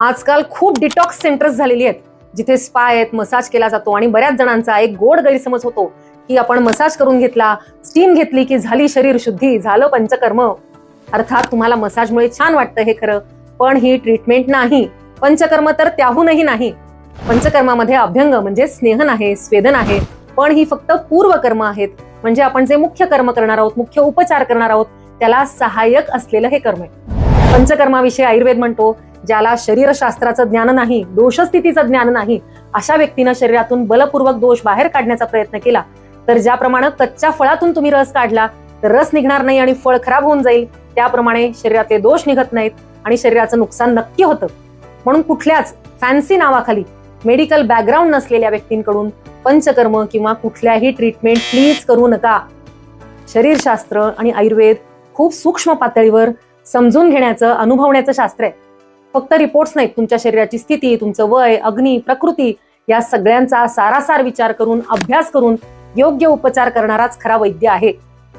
आजकाल खूप detox centres झालेली आहेत, जिथे स्पा आहेत, मसाज केला जातो आणि बऱ्याच जणांचा एक गोड गैरसमज होतो की आपण मसाज करून घेतला, स्टीम घेतली की झाली शरीर शुद्धी, झालं पंचकर्म. अर्थात तुम्हाला मसाजमुळे छान वाटतं हे खरं, पण ही ट्रीटमेंट नाही. पंचकर्म तर त्याहूनही नाही. पंचकर्मामध्ये अभ्यंग म्हणजे स्नेहन आहे, स्वेदन आहे, पण ही फक्त पूर्वकर्म आहेत. म्हणजे आपण जे मुख्य कर्म करणार आहोत, मुख्य उपचार करणार आहोत, त्याला सहाय्यक असलेलं हे कर्म आहे. पंचकर्माविषयी आयुर्वेद म्हणतो, ज्याला शरीरशास्त्राचं ज्ञान नाही, दोषस्थितीचं ज्ञान नाही, अशा व्यक्तीनं शरीरातून बलपूर्वक दोष बाहेर काढण्याचा प्रयत्न केला तर ज्याप्रमाणे कच्च्या फळातून तुम्ही रस काढला तर रस निघणार नाही आणि फळ खराब होऊन जाईल, त्याप्रमाणे शरीरातले दोष निघत नाहीत आणि शरीराचं नुकसान नक्की होतं. म्हणून कुठल्याच फॅन्सी नावाखाली मेडिकल बॅकग्राऊंड नसलेल्या व्यक्तींकडून पंचकर्म किंवा कुठल्याही ट्रीटमेंट प्लीज करू नका. शरीरशास्त्र आणि आयुर्वेद खूप सूक्ष्म पातळीवर समजून घेण्याचं, अनुभवण्याचं शास्त्र आहे. फक्त रिपोर्ट्स नाहीत, तुमच्या शरीराची स्थिती, तुमचं वय, अग्नी, प्रकृती या सगळ्यांचा सारासार विचार करून, अभ्यास करून योग्य उपचार करणाराच खरा वैद्य आहे.